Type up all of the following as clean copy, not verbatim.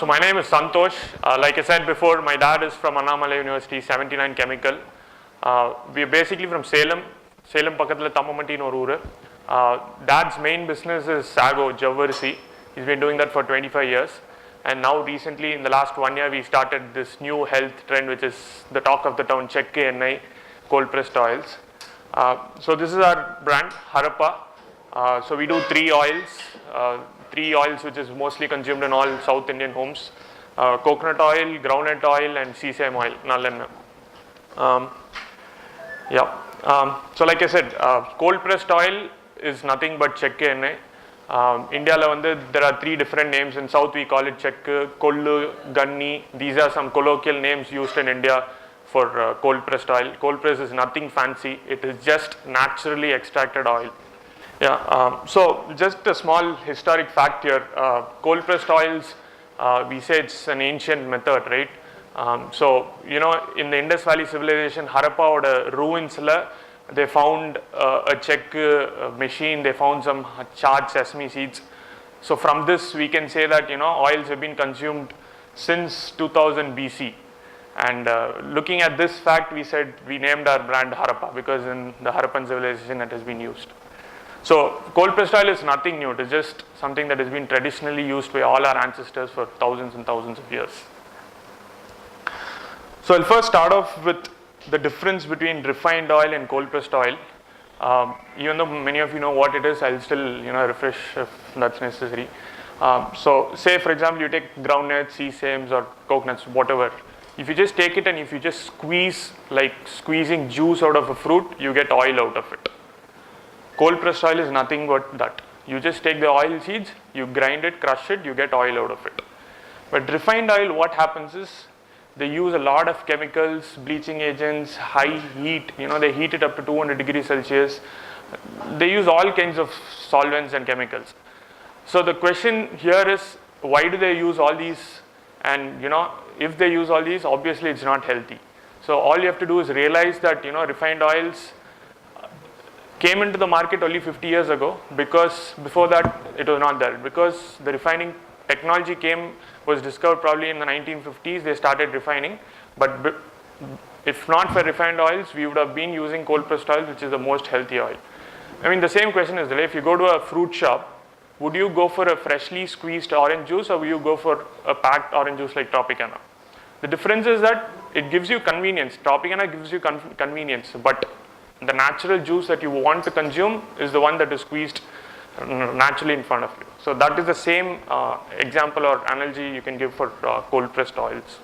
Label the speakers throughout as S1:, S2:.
S1: So my name is Santhosh. Like I said before, my dad is from Annamalai University, 79 Chemical. We are basically from Salem. Salem பக்கத்துல தம்மமட்டின்னு ஒரு ஊரு. Dad's main business is Sago, Javarisi. He's been doing that for 25 years. And now recently, in the last 1 year, we started this new health trend, which is the talk of the town, Chekke Ennai, cold pressed oils. So this is our brand, Harappa. So we do three oils which is mostly consumed in all South Indian homes. Coconut oil, groundnut oil and sesame oil, nallenna. So like I said, cold pressed oil is nothing but Chekke Ennai. India there are three different names. In South we call it Chekke, Kollu, Ganni. These are some colloquial names used in India for cold pressed oil. Cold press is nothing fancy. It is just naturally extracted oil. So just a small historic fact here. Cold pressed oils, we say it's an ancient method, right? So in the Indus Valley civilization, Harappa oda ruins la they found a check machine. They found some charred sesame seeds. So from this we can say that oils have been consumed since 2000 BC. And looking at this fact, we named our brand Harappa because in the Harappan civilization it has been used. So cold pressed oil is nothing new. It is just something that has been traditionally used by all our ancestors for thousands and thousands of years. So I'll first start off with the difference between refined oil and cold pressed oil. Even though many of you know what it is, I'll still refresh if that's necessary. So say for example you take groundnuts, sesames or coconuts, whatever. If you just take it and if you just squeeze, like squeezing juice out of a fruit, you get oil out of it. Cold pressed oil is nothing but that. You just take the oil seeds, you grind it, crush it, you get oil out of it. But refined oil, what happens is they use a lot of chemicals, bleaching agents, high heat. They heat it up to 200 degrees Celsius. They use all kinds of solvents and chemicals. So the question here is, why do they use all these? And if they use all these, obviously it's not healthy. So all you have to do is realize that refined oils came into the market only 50 years ago, because before that it was not there. Because the refining technology was discovered probably in the 1950s, they started refining. But if not for refined oils, we would have been using cold pressed oil, which is the most healthy oil. I mean, the same question is, if you go to a fruit shop, would you go for a freshly squeezed orange juice or will you go for a packed orange juice like Tropicana? The difference is that it gives you convenience. Tropicana gives you convenience, but the natural juice that you want to consume is the one that is squeezed naturally in front of you. So that is the same example or analogy you can give for cold pressed oils.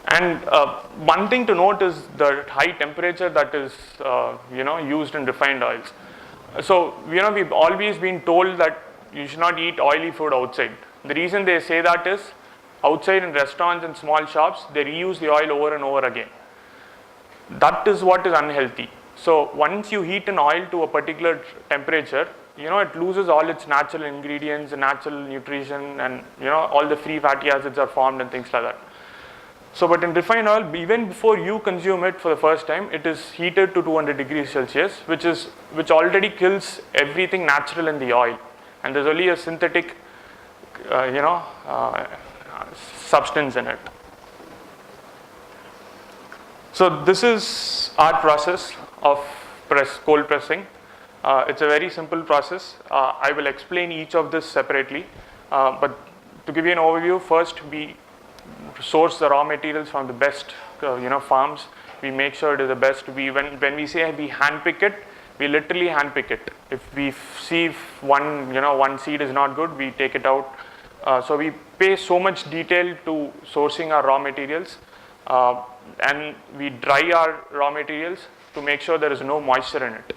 S1: And one thing to note is the high temperature that is used in refined oils. So we've always been told that you should not eat oily food outside. The reason they say that is, outside in restaurants and small shops, they reuse the oil over and over again. That is what is unhealthy. So once you heat an oil to a particular temperature, it loses all its natural ingredients, natural nutrition, and all the free fatty acids are formed and things like that. So but in refined oil, even before you consume it for the first time, it is heated to 200 degrees Celsius, which already kills everything natural in the oil, and there's only a synthetic substance in it. So this is our process of cold pressing. It's a very simple process. I will explain each of this separately, but to give you an overview, first we source the raw materials from the best farms. We make sure it is the best. When we say we handpick it, we literally handpick it. If we see one seed is not good, we take it out. So we pay so much detail to sourcing our raw materials. And we dry our raw materials to make sure there is no moisture in it.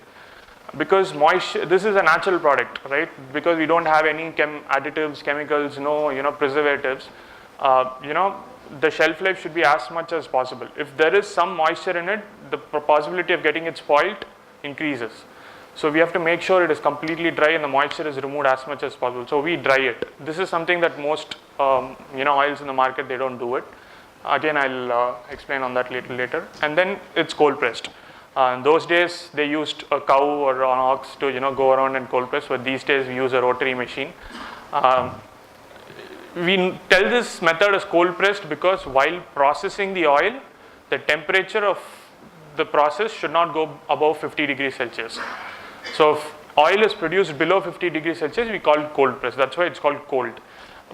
S1: Because this is a natural product, right? Because we don't have any additives, chemicals, no preservatives. The shelf life should be as much as possible. If there is some moisture in it, the possibility of getting it spoiled increases. So we have to make sure it is completely dry and the moisture is removed as much as possible. So we dry it. This is something that most oils in the market, they don't do it. Again, I'll explain on that later. And then it's cold pressed. In those days, they used a cow or an ox to go around and cold press. But these days, we use a rotary machine. we tell this method as cold pressed because while processing the oil, the temperature of the process should not go above 50 degrees Celsius. So if oil is produced below 50 degrees Celsius, we call it cold press. That's why it's called cold.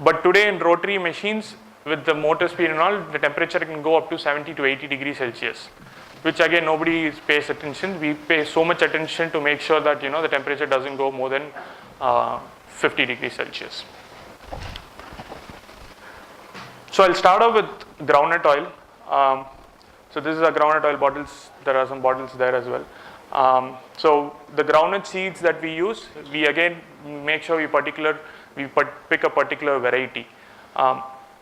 S1: But today in rotary machines with the motor speed and all, the temperature can go up to 70 to 80 degrees Celsius, which again nobody pays attention. We pay so much attention to make sure that the temperature doesn't go more than 50 degrees Celsius. So I'll start off with groundnut oil. So this is a groundnut oil bottles. There are some bottles there as well. So the groundnut seeds that we use, we again make sure we pick a particular variety.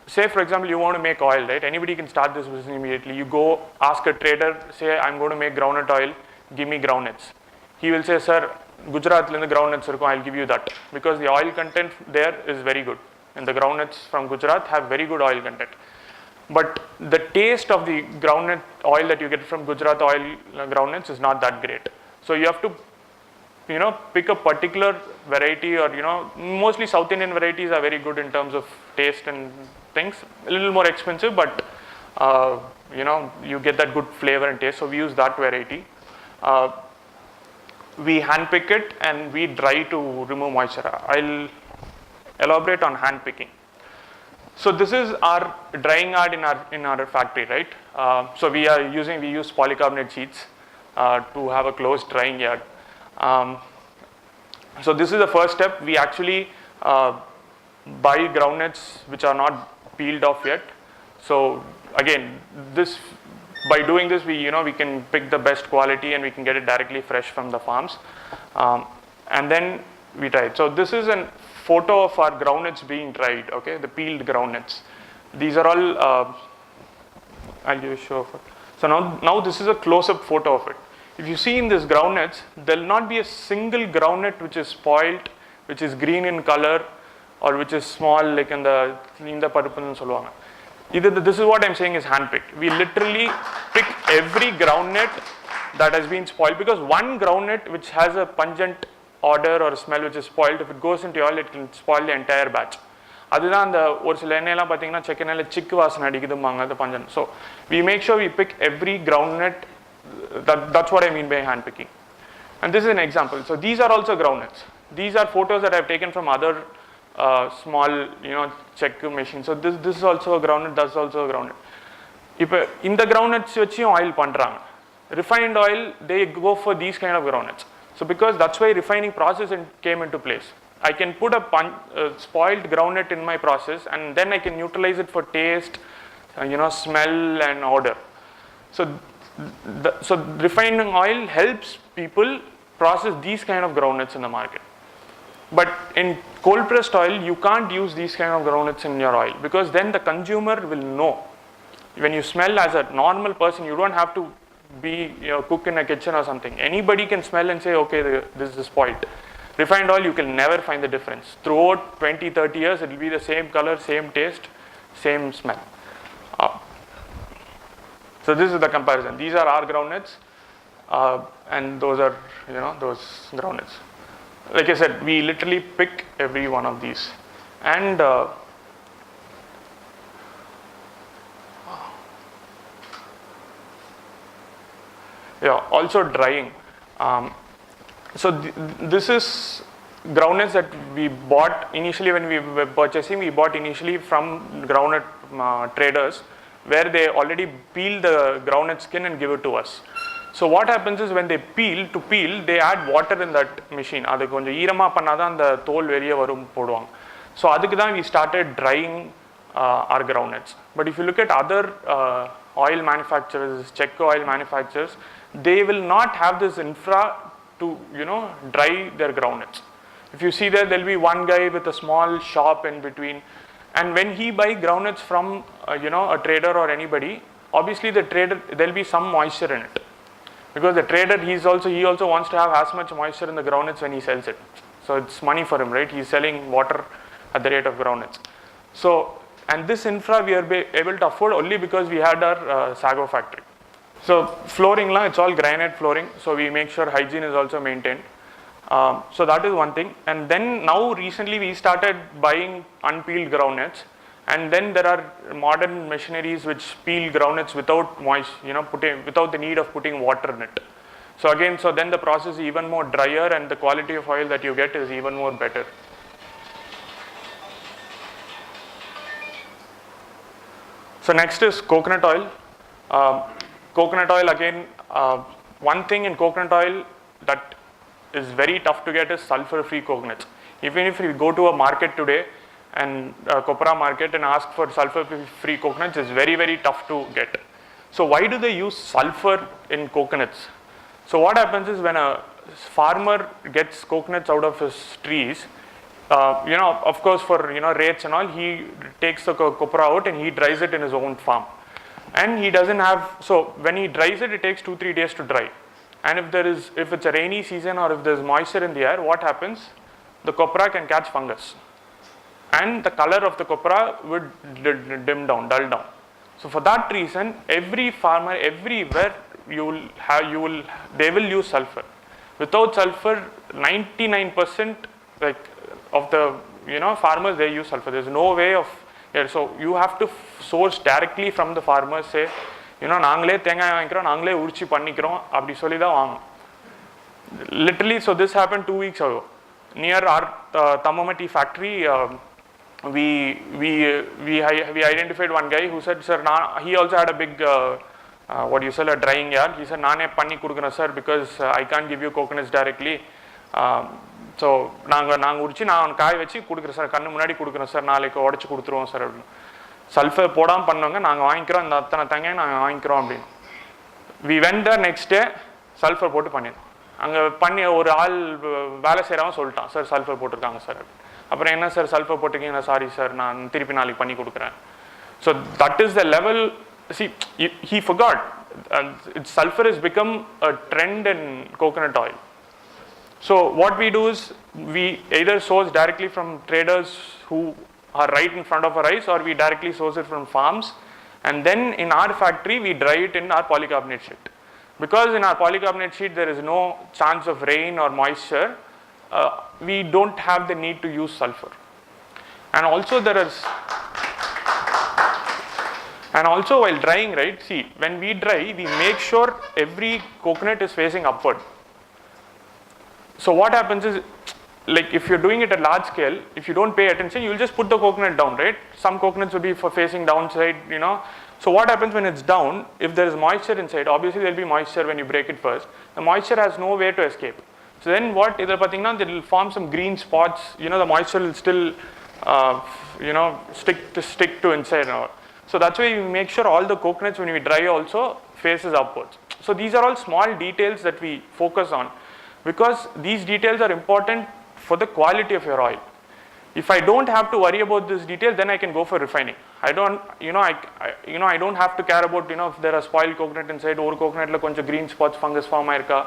S1: Say for example you want to make oil, right? Anybody can start this business immediately. You go ask a trader, say I'm going to make groundnut oil, give me groundnuts. He will say, sir, Gujarat in the groundnuts, I'll give you that, because the oil content there is very good, and the groundnuts from Gujarat have very good oil content. But the taste of the groundnut oil that you get from Gujarat oil groundnuts is not that great. So you have to pick a particular variety, or mostly South Indian varieties are very good in terms of taste and things. A little more expensive, but you get that good flavor and taste. So we use that variety. We hand pick it and we dry to remove moisture. I'll elaborate on hand picking. So this is our drying yard in our factory, right? So we use polycarbonate sheets to have a closed drying yard. So this is the first step. We actually buy groundnuts which are not peeled off yet. So again, by doing this, we can pick the best quality and we can get it directly fresh from the farms, and then we dry it. So this is a photo of our groundnuts being dried. Okay, the peeled groundnuts. These are all. I'll give you a show of it. So now this is a close-up photo of it. If you see in this groundnuts, there will not be a single groundnut which is spoiled, which is green in color, or which is small, like in the paruppan solvanga. This is what I'm saying is hand-picked. We literally pick every groundnut that has been spoiled, because one groundnut which has a pungent odor or smell which is spoiled, if it goes into oil, it can spoil the entire batch. So we make sure we pick every groundnut. That's what I mean by hand picking. And this is an example. So these are also groundnuts. These are photos that I've taken from other small check machines. So this is also a groundnut, that's also a groundnut. In the groundnuts oil pandranga. Refined oil, they go for these kind of groundnuts. So because that's why refining process came into place. I can put a spoiled groundnut in my process, and then I can utilize it for taste, smell and odor. So refining oil helps people process these kind of groundnuts in the market. But in cold pressed oil, you can't use these kind of groundnuts in your oil, because then the consumer will know. When you smell as a normal person, you don't have to be cook in a kitchen or something. Anybody can smell and say, okay, this is spoiled. Refined oil, you can never find the difference. Throughout 20-30 years, it will be the same color, same taste, same smell. So this is the comparison. These are our groundnuts, and those are those groundnuts. Like I said, we literally pick every one of these, and also drying. So this is groundnuts that we bought initially when we were purchasing. We bought initially from groundnut traders, where they already peel the groundnut skin and give it to us. So what happens is, when they peel, they add water in that machine. Adu konjam eerama pannadha and thol veliya varum poduvanga. So adukku dhaan we started drying our groundnuts. But if you look at other oil manufacturers, check oil manufacturers, they will not have this infra to dry their groundnuts. If you see there will be one guy with a small shop in between, and when he buy groundnuts from a trader or anybody, obviously the trader, there will be some moisture in it, because the trader he also wants to have as much moisture in the groundnuts when he sells it. So it's money for him, right? He's selling water at the rate of groundnuts. So, and this infra we are able to afford only because we had our Sago factory. So flooring, it's all granite flooring, so we make sure hygiene is also maintained. So that is one thing. And then now recently we started buying unpeeled groundnuts. And then there are modern machineries which peel groundnuts without without the need of putting water in it. So again, so then the process is even more drier and the quality of oil that you get is even more better. So next is coconut oil. Coconut oil again, one thing in coconut oil that is very tough to get is sulfur-free coconuts. Even if you go to a market today and copra market and ask for sulfur-free coconuts, it's very, very tough to get. So why do they use sulfur in coconuts? So what happens is when a farmer gets coconuts out of his trees, of course for rates and all, he takes the copra out and he dries it in his own farm. And he doesn't have, so when he dries it, it takes 2-3 days to dry. And if it's a rainy season or if there's moisture in the air, what happens? The copra can catch fungus. And the color of the copra would dim down, dull down. So for that reason, every farmer, everywhere, they will use sulfur. Without sulfur, 99% of the farmers, they use sulfur. There's no way of, so you have to source directly from the farmers, say, நாங்களே தேங்காய் வாங்கிக்கிறோம், நாங்களே உரிச்சி பண்ணிக்கிறோம், அப்படி சொல்லி தான் வாங்கணும். Literally, so this happened 2 weeks ago. Near our Tamama tea factory, we identified one guy who said, sir, he also had a big, a drying yard. He said, நானே பண்ணி கொடுக்குறேன் sir, because I can't give you coconuts directly. So நாங்கள் உரிச்சு நான் காய வச்சு கொடுக்குறேன் sir, கண்ணு முன்னாடி கொடுக்குறேன் சார், நாளைக்கு உடச்சி கொடுத்துருவோம் சார் அப்படின்னு. சல்ஃபர் போடாமல் பண்ணுவாங்க, நாங்கள் வாங்கிக்கிறோம், இந்த அத்தனை தேங்காய் நாங்கள் வாங்கிக்கிறோம் அப்படின்னு. We went the next day sulphur போட்டு பண்ணிடணும். அங்கே பண்ணி ஒரு ஆள் வேலை செய்கிறவங்க சொல்லிட்டான், சார் சல்ஃபர் போட்டிருக்காங்க சார் அப்படின்னு. அப்புறம் என்ன சார் சல்ஃபர் போட்டிருக்கீங்க, சாரி சார் நான் திருப்பி நாளைக்கு பண்ணி கொடுக்குறேன். So that is the level. See, he forgot. Sulfur has become a trend in coconut oil. So what we do is we either source directly from traders who are right in front of our eyes, or we directly source it from farms, and then in our factory we dry it in our polycarbonate sheet. Because in our polycarbonate sheet there is no chance of rain or moisture, we don't have the need to use sulfur. And also while drying, right, see, when we dry, we make sure every coconut is facing upward. So what happens is, like if you're doing it at large scale, if you don't pay attention, you'll just put the coconut down, right? Some coconuts will be for facing downside, So what happens when it's down, if there is moisture inside, obviously there'll be moisture when you break it first. The moisture has no way to escape. So then what, it will form some green spots, the moisture will still, stick to inside and all. So that's why we make sure all the coconuts when we dry also faces upwards. So these are all small details that we focus on, because these details are important for the quality of your oil. If I don't have to worry about this detail, then I can go for refining. I don't have to care about, if there are spoiled coconut inside, or coconut la konja green spots, fungus form aayirka.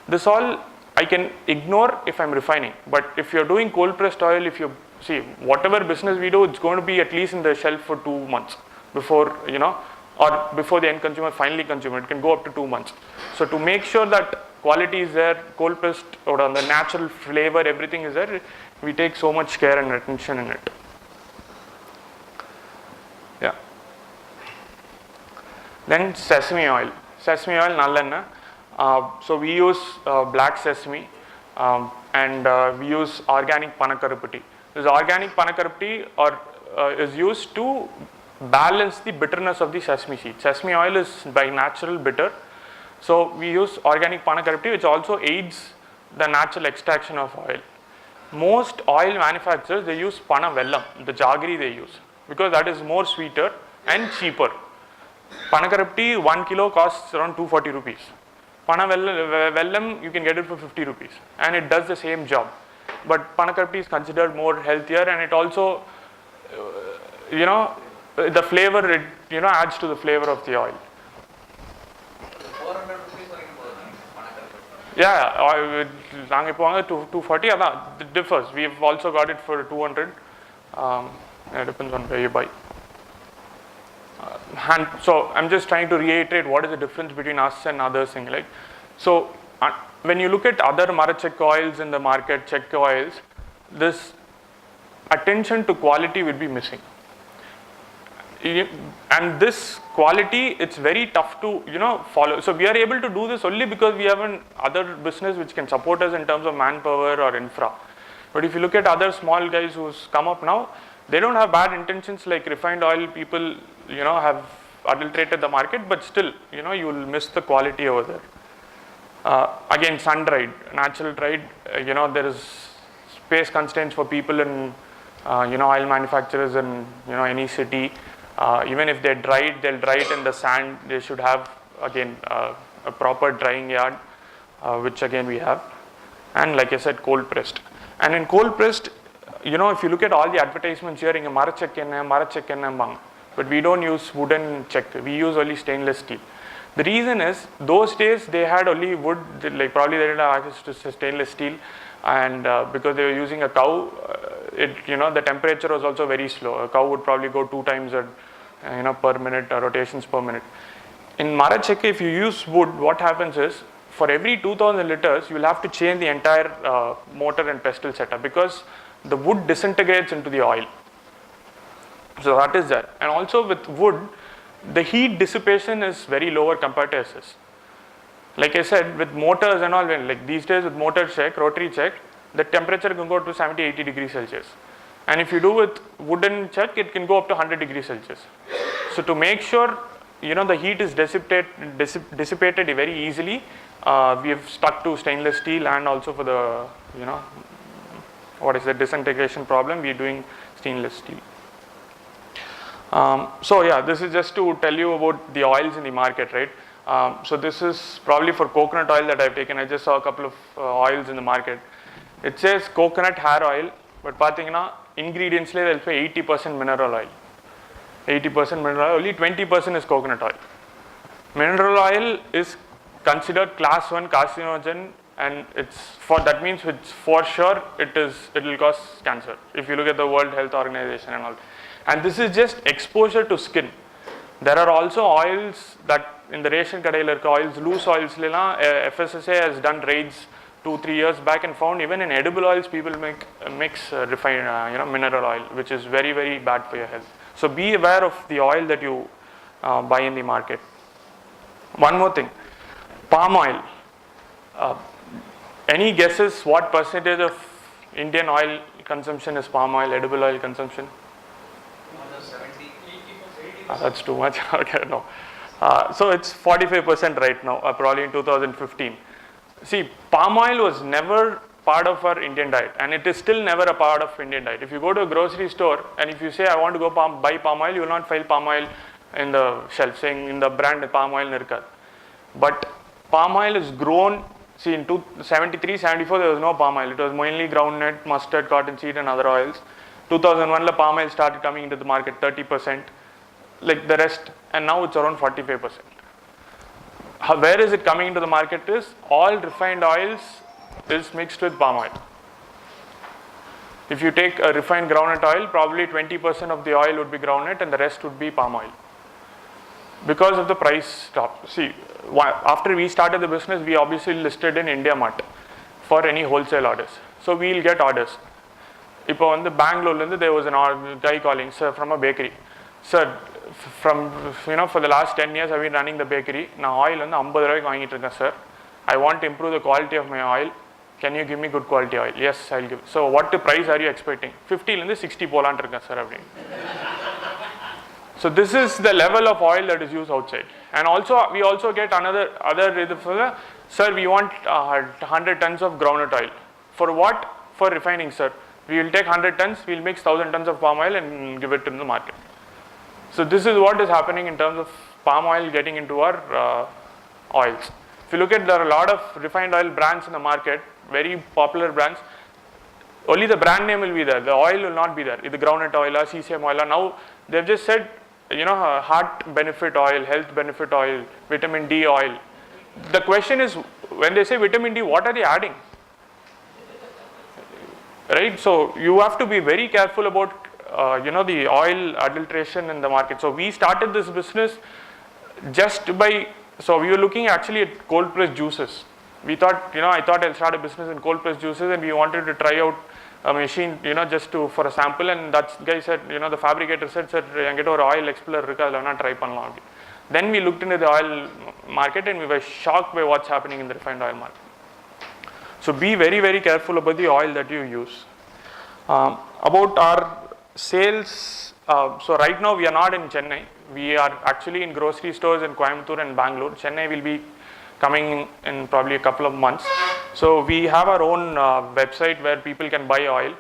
S1: This all I can ignore if I'm refining. But if you're doing cold pressed oil, if you see whatever business we do, it's going to be at least in the shelf for 2 months before, or before the end consumer finally consume it. It can go up to 2 months. So to make sure that quality is there, cold pressed or the natural flavor, everything is there, we take so much care and attention in it. Yeah. Then sesame oil. Sesame oil nallenna. So we use black sesame and we use organic panakarupatti. This organic panakarupatti is used to balance the bitterness of the sesame seed. Sesame oil is by natural bitter. So we use organic panakarupatti, which also aids the natural extraction of oil. Most oil manufacturers, they use pana vellam, the jaggery they use, because that is more sweeter and cheaper. Panakarupatti 1 kilo costs around 240 rupees. Pana vellam you can get it for 50 rupees and it does the same job. But panakarupatti is considered more healthier, and it also, the flavor, it adds to the flavor of the oil. Yeah, நாங்கள் இப்போ வாங்க 240, அதான் it differs. We've also got it for 200. It depends on where you buy. And so I'm just trying to reiterate what is the difference between us and others. So when you look at other Marachek oils in the market, Czech oils, this attention to quality will be missing. and this quality, it's very tough to follow. So we are able to do this only because we have an other business which can support us in terms of manpower or infra. But if you look at other small guys who's come up now, they don't have bad intentions like refined oil people have adulterated the market, but still you will miss the quality over there. Again, sun dried, natural dried, there is space constraints for people in oil manufacturers in any city. Even if they'll dry it in the sand. They should have again a proper drying yard, which again we have. And like I said, cold pressed. And in cold pressed, if you look at all the advertisements here, but we don't use wooden check. We use only stainless steel. The reason is those days they had only wood. Like probably they didn't have access to stainless steel, and because they were using a cow, the temperature was also very slow. A cow would probably go 2 times per minute, rotations per minute. In Marachekka, if you use wood, what happens is for every 2000 liters, you will have to change the entire motor and pestle setup because the wood disintegrates into the oil. So that is there. And also with wood, the heat dissipation is very lower compared to SS. Like I said, with motors and all, like these days with motor check, rotary check, the temperature can go to 70-80 degrees Celsius. And if you do with wooden check, it can go up to 100 degrees Celsius. So to make sure the heat is dissipated very easily, we have stuck to stainless steel, and also for the what is the disintegration problem, we are doing stainless steel. So yeah, this is just to tell you about the oils in the market, right? So this is probably for coconut oil that I've taken. I just saw a couple of oils in the market. It says coconut hair oil, but pathina ingredients they'll say 80% mineral oil. 80% mineral oil, only 20% is coconut oil. Mineral oil is considered class 1 carcinogen, and that means it's for sure it will cause cancer if you look at the World Health Organization and all. And this is just exposure to skin. There are also oils that in the ration kadailar oils, loose oils, FSSA has done raids 2-3 years back and found even in edible oils people mix refined mineral oil, which is very, very bad for your health. So be aware of the oil that you buy in the market. One more thing, palm oil. Any guesses what percentage of Indian oil consumption is palm oil, edible oil consumption?
S2: 70,
S1: 80%. That's too much. Okay, no. So it's 45% right now, probably in 2015. See, palm oil was never part of our Indian diet, and it is still never a part of Indian diet. If you go to a grocery store and if you say I want to go buy palm oil, you will not find palm oil in the shelf saying in the brand palm oil nirkad. But palm oil is grown. See, in 73, 74 there was no palm oil. It was mainly groundnut, mustard, cottonseed and other oils. 2001 palm oil started coming into the market, 30%, like the rest, and now it's around 45%. Where is it coming into the market is all refined oils is mixed with palm oil. If you take a refined groundnut oil, probably 20% of the oil would be groundnut and the rest would be palm oil. Because of the price drop. See, after we started the business, we obviously listed in India Mart for any wholesale orders. So we'll get orders. Ipo on the Bangalore, there was a guy calling, sir, from a bakery. Sir, from for the last 10 years I've been running the bakery. Now oil on the 50 rupees, sir. I want to improve the quality of my oil. Can you give me good quality oil? Yes, I'll give. So what price are you expecting? 50 and 60 poland, sir. So this is the level of oil that is used outside. And also we also get sir, we want 100 tons of groundnut oil. For what? For refining, sir. We will take 100 tons, we will mix 1000 tons of palm oil and give it to the market. So this is what is happening in terms of palm oil getting into our oils. If you look at, there are a lot of refined oil brands in the market, very popular brands. Only the brand name will be there, the oil will not be there. Either groundnut oil or CCM oil. Now they've just said, heart benefit oil, health benefit oil, vitamin D oil. The question is, when they say vitamin D, what are they adding? Right? So you have to be very careful about the oil adulteration in the market. So we started this business just by, so we were looking actually at cold pressed juices. We thought, I thought I'll start a business in cold pressed juices, and we wanted to try out a machine, just for a sample, and that guy said, the fabricator said, sir, என்கிட்ட ஒரு oil explorer இருக்கு, அதில் வேணா try பண்ணலாம் அப்படி. Then we looked into the oil market and we were shocked by what's happening in the refined oil market. So be very, very careful about the oil that you use. About our sales, so right now we are not in Chennai. We are actually in grocery stores in Coimbatore and Bangalore. Chennai will be coming in probably a couple of months. So we have our own website where people can buy oil,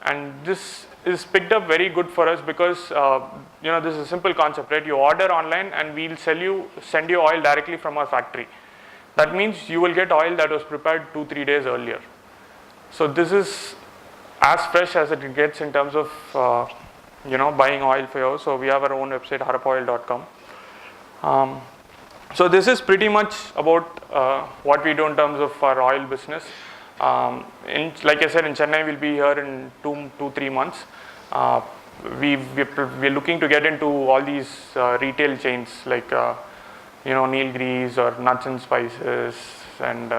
S1: and this is picked up very good for us because this is a simple concept, right? You order online and we'll send you oil directly from our factory. That means you will get oil that was prepared 2-3 days earlier. So this is as fresh as it gets in terms of buying oil for you. So we have our own website, harapoil.com. So this is pretty much about what we do in terms of our oil business. Like I said, in Chennai we'll be here in 2-3 months. We're looking to get into all these retail chains like Nilgiris or Nuts and Spices and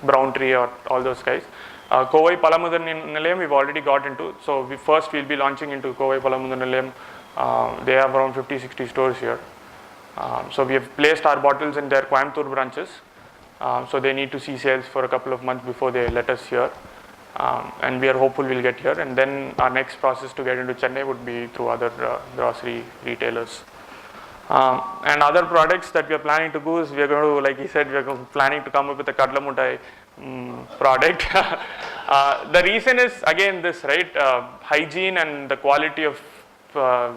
S1: Brown Tree or all those guys. Kovai Palamudar Nilayam we've already got into. So we'll be launching into Kovai Palamudar Nilayam. They have around 50-60 stores here. So we have placed our bottles in their Coimbatore branches. So they need to see sales for a couple of months before they let us here. And we are hopeful we'll get here. And then our next process to get into Chennai would be through other grocery retailers. And other products that we are planning to do is we are going to, like he said, we are planning to come up with a Kadla Muttai product. The reason is again this, right? Hygiene and the quality of raw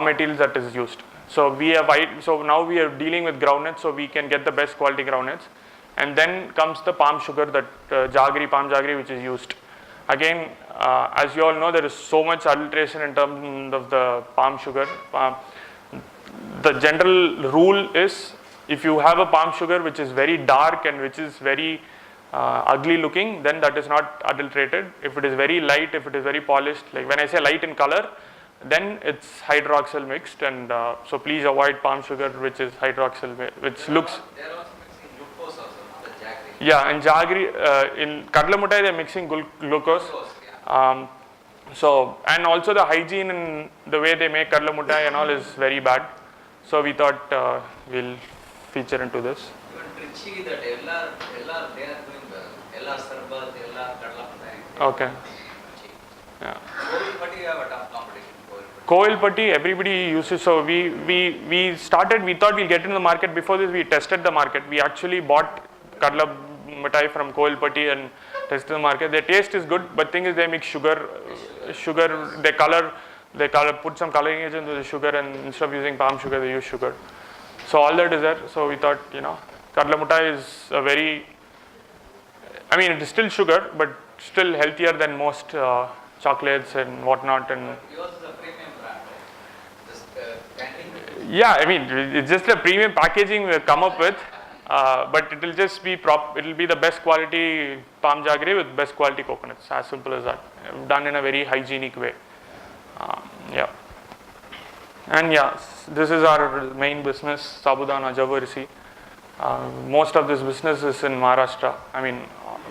S1: materials that is used. So now we are dealing with groundnuts, so we can get the best quality groundnuts. And then comes the palm sugar, that palm jaggery which is used. Again, as you all know, there is so much adulteration in terms of the palm sugar. The general rule is, if you have a palm sugar which is very dark and which is very ugly looking, then that is not adulterated. If it is very light, if it is very polished, like when I say light in color, then it's hydroxyl mixed, and so please avoid palm sugar which is hydroxyl, which looks.
S2: They are also mixing glucose also, not the jaggery.
S1: Yeah, in jaggery, in Kadla Muttai they are mixing glucose. So, and also the hygiene in the way they make Kadla Muttai and all is very bad. So we thought we'll feature into this.
S2: Even Trichy, that LR, they are doing the LR Sarbat, LR Kadla Muttai.
S1: Okay. Yeah.
S2: Kovilpatti, you have a tough competition.
S1: Kovilpatti, everybody uses. So we started. We thought we'll get into the market. Before this, we tested the market. We actually bought Kadla Muttai from Kovilpatti and tested the market. Their taste is good, but thing is they mix sugar. They put some coloring agent into the sugar, and instead of using palm sugar, they use sugar. So all that is there. So we thought, Kadla Muttai is it is still sugar, but still healthier than most chocolates and whatnot. And
S2: Yours is a premium brand, right? Just canning.
S1: yeah, it's just a premium packaging we come up with, but it will just be it will be the best quality palm jaggery with best quality coconuts. As simple as that. Done in a very hygienic way. Yeah. And yeah, this is our main business, Sabudana Jawarisi. Most of this business is in Maharashtra.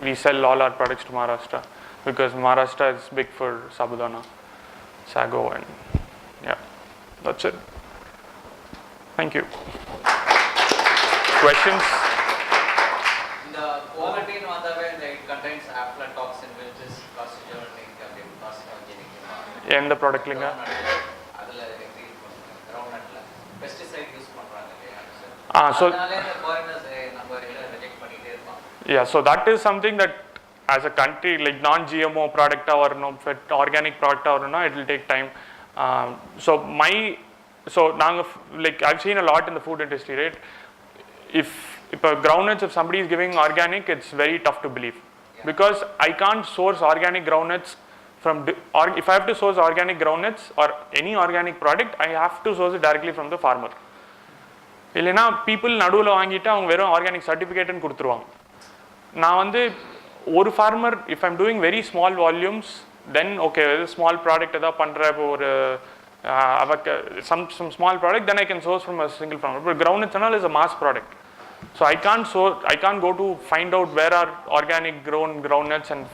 S1: We sell all our products to Maharashtra because Maharashtra is big for Sabudana, sago, and yeah, that's it. Thank you. Questions?
S2: The quality in other way, it contains aflatoxin, which is carcinogenic, carcinogenic.
S1: And the product linga?
S2: Pesticide use
S1: so yeah, so that is something that as a country, like non-GMO product or organic product or no, it will take time. Like I've seen a lot in the food industry, right? If groundnuts, if somebody is giving organic, it's very tough to believe, because I can't source organic groundnuts from, or if I have to source organic groundnuts or any organic product, I have to source it directly from the farmer. இல்லைனா people நடுவில் வாங்கிட்டு அவங்க வெறும் organic சர்டிஃபிகேட்னு கொடுத்துருவாங்க. நான் வந்து ஒரு farmer, if I'm doing very small volumes, then okay, small product ஏதாவது பண்ணுற இப்போ ஒரு some small product, then I can source from a single farmer. But groundnuts and all is a mass product. So I can't go to find out where are organic grown groundnuts and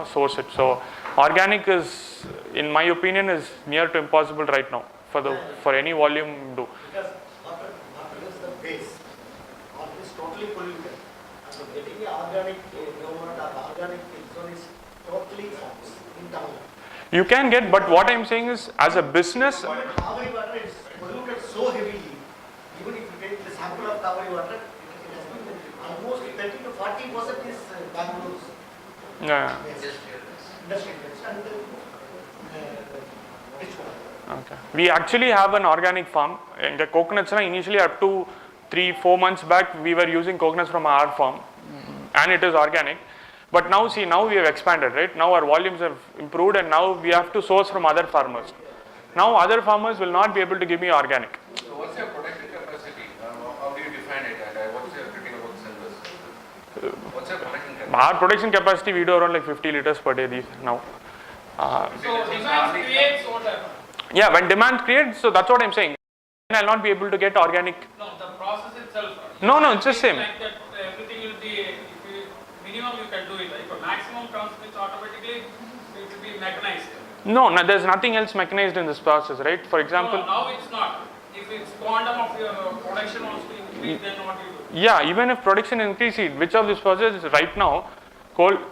S1: source it. So organic is, in my opinion, is near to impossible right now for any volume do.
S3: Because water is the base. Water is totally polluted. So getting the organic groundnut or organic zone is totally in town.
S1: You can get, but what I'm saying is, as a business.
S3: Kaveri water is polluted so heavily. Even if you take the sample of Kaveri water, it has been almost 30 to 40% is Bangalore's.
S1: Yeah.
S3: Industrial waste and rich water.
S1: Okay. We actually have an organic farm. In the coconuts, initially up to 3-4 months back, we were using coconuts from our farm, and it is organic. But now we have expanded, right? Now our volumes have improved, and now we have to source from other farmers. Now other farmers will not be able to give me organic.
S4: So what's your production capacity? How do you define it? And what's your critical work service? What's your production capacity?
S1: Our production capacity, we do around like 50 liters per day now.
S5: So demand creates what happens?
S1: Yeah, when demand creates, so that's what I'm saying. I'll not be able to get organic.
S5: No, the process itself.
S1: No, it's the same.
S5: Like that, everything will be, minimum you can do it, right? But maximum comes with automatically, it will be mechanized.
S1: No, there's nothing else mechanized in this process, right? For example.
S5: No, now it's not. If it's quantum of your production wants to increase, then what you do?
S1: Yeah, even if production increases, which of this process is right now,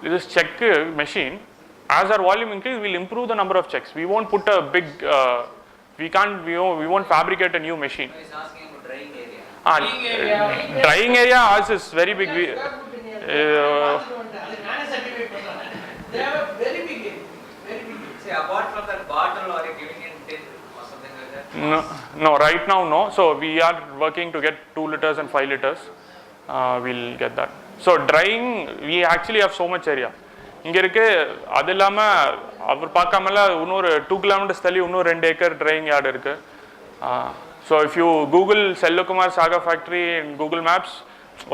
S1: this check machine, as our volume increases, we'll improve the number of checks. We won't put a big, we won't fabricate a new machine.
S2: He's asking about drying area.
S1: Drying area ours is very big.
S6: They have a very big area.
S2: See, apart from that bottle, are you giving in tin or something like that?
S1: No, right now no. So we are working to get 2 liters and 5 liters. We'll get that. So drying, we actually have so much area. இங்க இருக்கு அது இல்லாம அவர் பார்க்காமல இன்னொரு 2 kilometers தள்ளி இன்னொரு 2 acre drying yard இருக்கு. So if you Google Selvakumar Saga factory in Google Maps,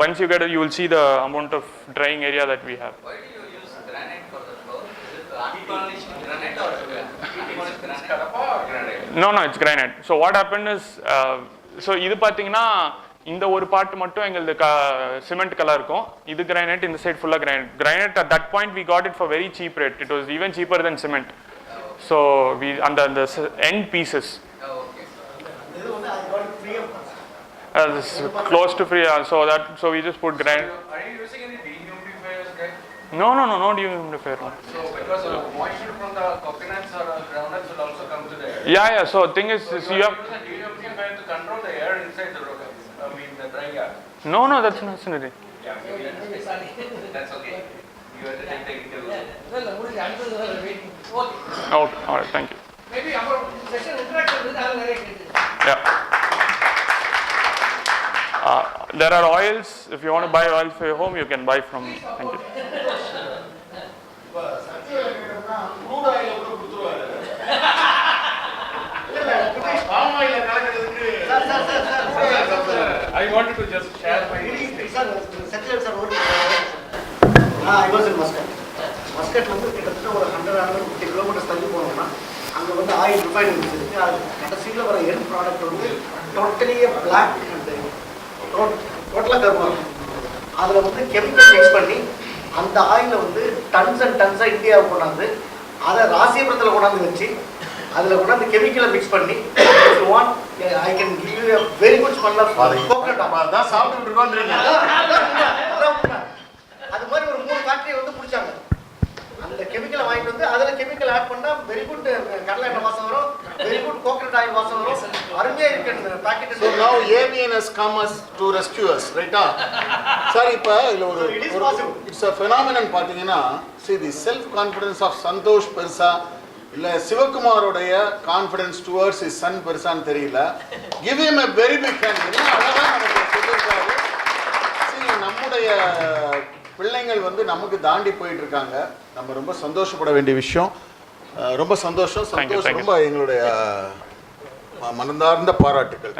S1: once you get it, you will see the amount of drying area that we have.
S2: Why do you use granite for the floor? Is it unpolished granite or unpolished granite?
S1: No, it's granite. So what happened is, so இது பாத்தீங்கன்னா இந்த ஒரு part மட்டும் எங்களுக்கு cement colour இருக்கும். இது granite, இந்த side ஃபுல்லா granite. At that point we got it for very cheap rate. It was even cheaper than cement. So we under the end pieces.
S2: Okay.
S3: This one I got it free of cost.
S1: This close to free. So we just put granite.
S4: Are you using any dehumidifiers, guys?
S1: No, dehumidifier.
S4: So because moisture from the coconuts or groundnuts will also come to the air.
S1: Yeah. So thing is,
S4: So
S1: you have.
S4: use a dehumidifier to control the air inside the the dry yard.
S1: No, that's not necessary.
S4: Yeah, maybe that's okay. You have to take the interview.
S1: Okay, all right, thank you.
S6: Maybe our session interaction with our
S1: Yeah. There are oils. If you want to buy oil for your home, you can buy from. Thank you.
S3: crude oil கூட கொடுத்துருவாரு.
S4: Palm oil கலக்கிறதுக்கு. I wanted to just share my experience.
S3: I was in Muscat. Muscat வந்து கிட்டத்தட்ட ஒரு 150 kilometre தள்ளி போனோம்னா அங்கே வந்து oil refinery இருக்கு. அது கடைசியில் வர எண்ட் ப்ராடக்ட் வந்து டோட்டலி பிளாக் அண்ட் டோட்டலாக கருமா இருக்கும். அதில் வந்து கெமிக்கல் மிக்ஸ் பண்ணி அந்த ஆயிலை வந்து டன்ஸ் அண்ட் டன்ஸாக இந்தியாவுக்கு கொண்டாந்து அதை ராசிபுரத்தில் கொண்டாந்து வச்சு அதில் கொண்டாந்து கெமிக்கலை மிக்ஸ் பண்ணி I can give you a very good smell of coconut.
S7: தான் சாப்பிட்டு இருக்கோம்ன்றீங்க.
S3: அது மாதிரி ஒரு 3 ஃபேக்டரி வந்து பிடிச்சாங்க. அந்த கெமிக்கலை வாங்கிட்டு வந்து அதில் கெமிக்கல் ஆட் பண்ணால் வெரி குட் கடலை எண்ணெய் வாசம் வரும், வெரி குட் கோகனட் ஆயில் வாசம் வரும். அருமையாக இருக்கு packet.
S7: So now ABN has come us to rescue us, right? Sir இப்போ இதில் ஒரு இட்ஸ் a phenomenon பார்த்தீங்கன்னா, see the self confidence of Santhosh பெருசா இல்லை சிவகுமாரோடைய கான்ஃபிடன்ஸ் டுவர்ட்ஸ் இஸ் சன் பெருசான்னு தெரியல. Give him a very big hand. அழகாக நமக்கு சொல்லியிருக்காரு. நம்முடைய பிள்ளைங்கள் வந்து நமக்கு தாண்டி போயிட்டு இருக்காங்க. நம்ம ரொம்ப சந்தோஷப்பட வேண்டிய விஷயம். ரொம்ப சந்தோஷம். ரொம்ப எங்களுடைய மனந்தார்ந்த பாராட்டுக்கள்.